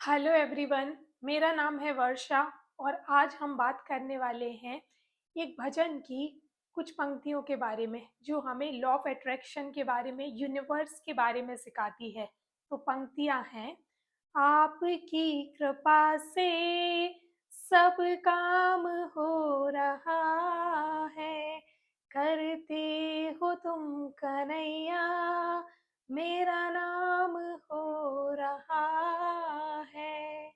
Hello everyone. मेरा नाम है वर्षा और आज हम बात करने वाले हैं एक भजन की कुछ पंक्तियों के बारे में जो हमें लॉ ऑफ अट्रैक्शन के बारे में, यूनिवर्स के बारे में सिखाती है। तो पंक्तियां हैं, आपकी कृपा से सब काम हो रहा है, करते हो तुम कन्हैया, मेरा नाम हो रहा है।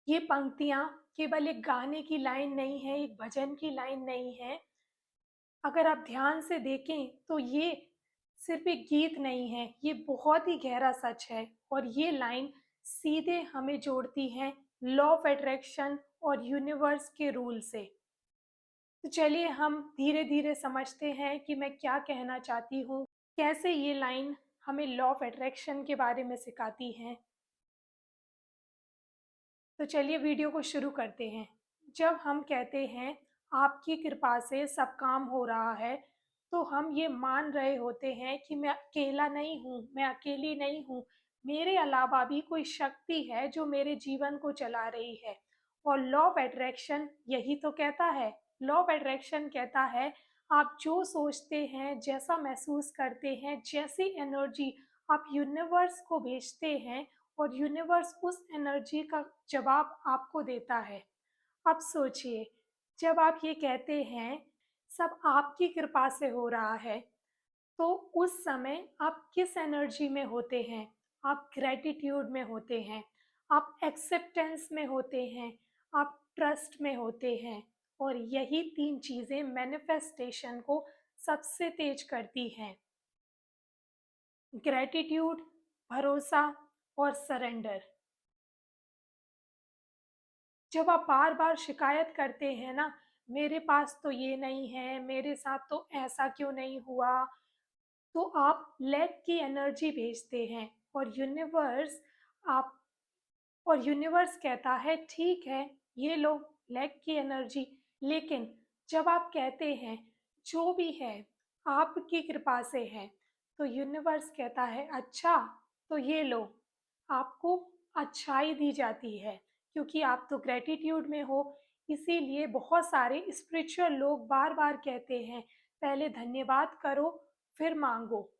ये पंक्तियाँ केवल एक गाने की लाइन नहीं है, एक भजन की लाइन नहीं है। अगर आप ध्यान से देखें तो ये सिर्फ एक गीत नहीं है, ये बहुत ही गहरा सच है और ये लाइन सीधे हमें जोड़ती है लॉ ऑफ अट्रैक्शन और यूनिवर्स के रूल से। तो चलिए हम धीरे-धीरे समझते हैं कि मैं क्या कहना चाहती हूँ, कैसे ये लाइन हमें लॉ ऑफ अट्रैक्शन के बारे में सिखाती हैं। तो चलिए वीडियो को शुरू करते हैं। जब हम कहते हैं आपकी कृपा से सब काम हो रहा है, तो हम ये मान रहे होते हैं कि मैं अकेला नहीं हूँ, मैं अकेली नहीं हूँ। मेरे अलावा भी कोई शक्ति है जो मेरे जीवन को चला रही है। और लॉ ऑफ अट्रैक्शन यही तो कहता है। लॉ ऑफ अट्रैक्शन कहता है आप जो सोचते हैं, जैसा महसूस करते हैं, जैसी एनर्जी आप यूनिवर्स को भेजते हैं और यूनिवर्स उस एनर्जी का जवाब आपको देता है। अब सोचिए, जब आप ये कहते हैं सब आपकी कृपा से हो रहा है, तो उस समय आप किस एनर्जी में होते हैं? आप ग्रैटिट्यूड में होते हैं, आप एक्सेप्टेंस में होते हैं, आप ट्रस्ट में होते हैं। और यही तीन चीज़ें मैनिफेस्टेशन को सबसे तेज करती हैं। ग्रैटिट्यूड, भरोसा और सरेंडर। जब आप बार-बार शिकायत करते हैं ना, मेरे पास तो ये नहीं है, मेरे साथ तो ऐसा क्यों नहीं हुआ, तो आप लैक की एनर्जी भेजते हैं और आप यूनिवर्स कहता है ठीक है, ये लो लैक की एनर्जी। लेकिन जब आप कहते हैं जो भी है आपकी कृपा से है, तो यूनिवर्स कहता है अच्छा, तो ये लो, आपको अच्छाई दी जाती है क्योंकि आप तो ग्रेटिट्यूड में हो। इसीलिए बहुत सारे स्पिरिचुअल लोग बार बार कहते हैं पहले धन्यवाद करो फिर मांगो।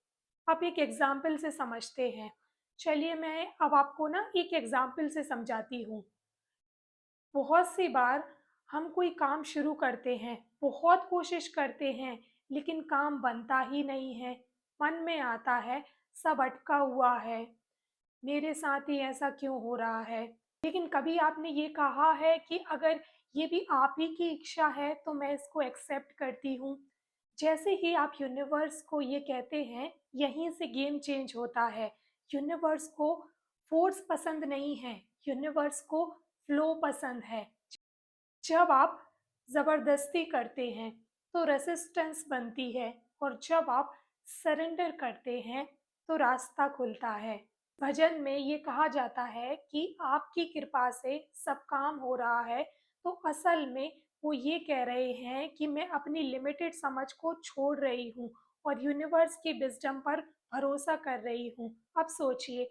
अब एक एग्जाम्पल से समझते हैं। चलिए मैं अब आपको ना एक एग्जाम्पल से समझाती हूँ। बहुत सी बार हम कोई काम शुरू करते हैं, बहुत कोशिश करते हैं, लेकिन काम बनता ही नहीं है। मन में आता है सब अटका हुआ है, मेरे साथ ही ऐसा क्यों हो रहा है। लेकिन कभी आपने ये कहा है कि अगर ये भी आप ही की इच्छा है तो मैं इसको एक्सेप्ट करती हूँ। जैसे ही आप यूनिवर्स को ये कहते हैं, यहीं से गेम चेंज होता है। यूनिवर्स को फोर्स पसंद नहीं है, यूनिवर्स को फ्लो पसंद है। जब आप ज़बरदस्ती करते हैं तो रेसिस्टेंस बनती है और जब आप सरेंडर करते हैं तो रास्ता खुलता है। भजन में ये कहा जाता है कि आपकी कृपा से सब काम हो रहा है, तो असल में वो ये कह रहे हैं कि मैं अपनी लिमिटेड समझ को छोड़ रही हूँ और यूनिवर्स की विजडम पर भरोसा कर रही हूँ। अब सोचिए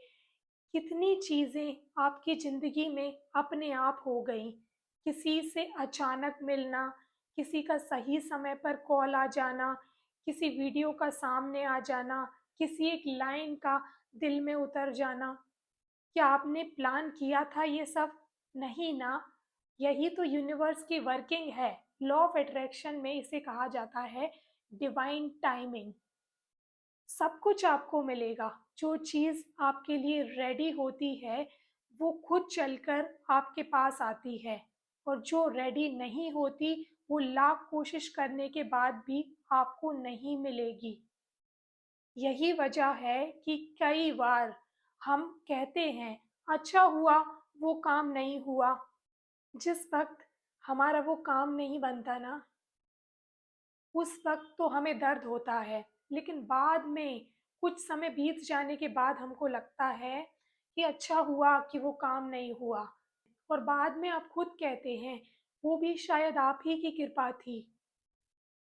कितनी चीज़ें आपकी ज़िंदगी में अपने आप हो गई। किसी से अचानक मिलना, किसी का सही समय पर कॉल आ जाना, किसी वीडियो का सामने आ जाना, किसी एक लाइन का दिल में उतर जाना। क्या आपने प्लान किया था ये सब? नहीं ना। यही तो यूनिवर्स की वर्किंग है। लॉ ऑफ अट्रैक्शन में इसे कहा जाता है डिवाइन टाइमिंग। सब कुछ आपको मिलेगा। जो चीज़ आपके लिए रेडी होती है, वो खुद चलकर आपके पास आती है और जो रेडी नहीं होती, वो लाख कोशिश करने के बाद भी आपको नहीं मिलेगी। यही वजह है कि कई बार हम कहते हैं, अच्छा हुआ वो काम नहीं हुआ। जिस वक़्त हमारा वो काम नहीं बनता ना, उस वक़्त तो हमें दर्द होता है, लेकिन बाद में कुछ समय बीत जाने के बाद हमको लगता है कि अच्छा हुआ कि वो काम नहीं हुआ। और बाद में आप खुद कहते हैं, वो भी शायद आप ही की कृपा थी।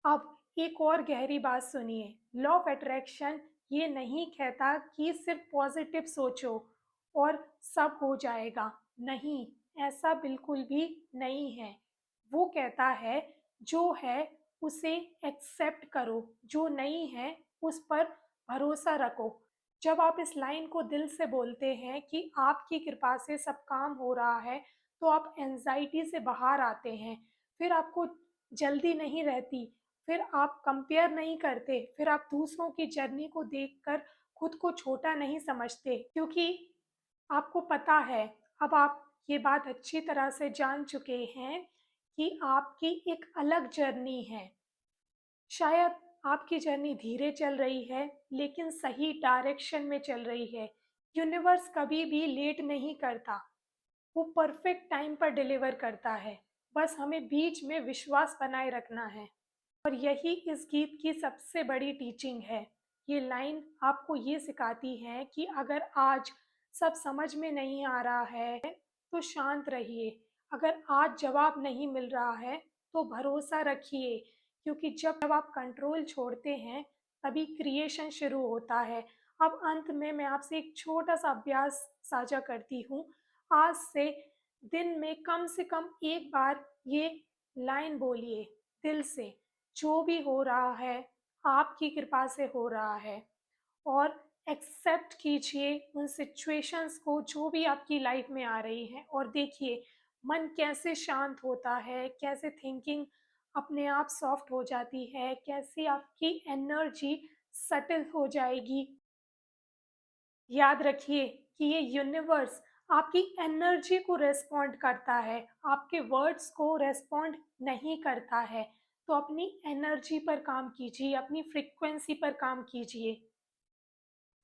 अब एक और गहरी बात सुनिए, लॉ ऑफ अट्रैक्शन ये नहीं कहता कि सिर्फ पॉजिटिव सोचो और सब हो जाएगा। नहीं, ऐसा बिल्कुल भी नहीं है। वो कहता है जो है उसे एक्सेप्ट करो, जो नहीं है उस पर भरोसा रखो। जब आप इस लाइन को दिल से बोलते हैं कि आपकी कृपा से सब काम हो रहा है, तो आप एंजाइटी से बाहर आते हैं। फिर आपको जल्दी नहीं रहती, फिर आप कंपेयर नहीं करते, फिर आप दूसरों की जर्नी को देखकर खुद को छोटा नहीं समझते, क्योंकि आपको पता है, अब आप ये बात अच्छी तरह से जान चुके हैं कि आपकी एक अलग जर्नी है। शायद आपकी जर्नी धीरे चल रही है, लेकिन सही डायरेक्शन में चल रही है। यूनिवर्स कभी भी लेट नहीं करता, वो परफेक्ट टाइम पर डिलीवर करता है। बस हमें बीच में विश्वास बनाए रखना है। और यही इस गीत की सबसे बड़ी टीचिंग है। ये लाइन आपको ये सिखाती है कि अगर आज सब समझ में नहीं आ रहा है, तो शांत रहिए। अगर आज जवाब नहीं मिल रहा है, तो भरोसा रखिए, क्योंकि जब आप कंट्रोल छोड़ते हैं, तभी क्रिएशन शुरू होता है। अब अंत में मैं आपसे एक छोटा सा अभ्यास साझा करती हूँ। आज से दिन में कम से कम एक बार ये लाइन बोलिए दिल से, जो भी हो रहा है आपकी कृपा से हो रहा है। और एक्सेप्ट कीजिए उन सिचुएशंस को जो भी आपकी लाइफ में आ रही हैं, और देखिए मन कैसे शांत होता है, कैसे थिंकिंग अपने आप सॉफ्ट हो जाती है, कैसे आपकी एनर्जी सेटल हो जाएगी। याद रखिए कि ये यूनिवर्स आपकी एनर्जी को रेस्पॉन्ड करता है, आपके वर्ड्स को रेस्पॉन्ड नहीं करता है। तो अपनी एनर्जी पर काम कीजिए, अपनी फ्रीक्वेंसी पर काम कीजिए।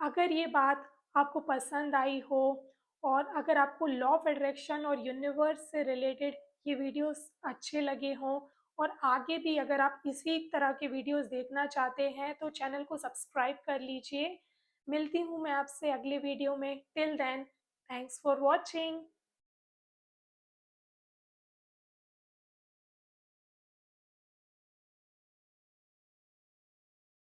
अगर ये बात आपको पसंद आई हो, और अगर आपको लॉ ऑफ अट्रैक्शन और यूनिवर्स से रिलेटेड ये वीडियोस अच्छे लगे हों, और आगे भी अगर आप इसी तरह के वीडियोस देखना चाहते हैं, तो चैनल को सब्सक्राइब कर लीजिए। मिलती हूँ मैं आपसे अगले वीडियो में। Till then, thanks for watching.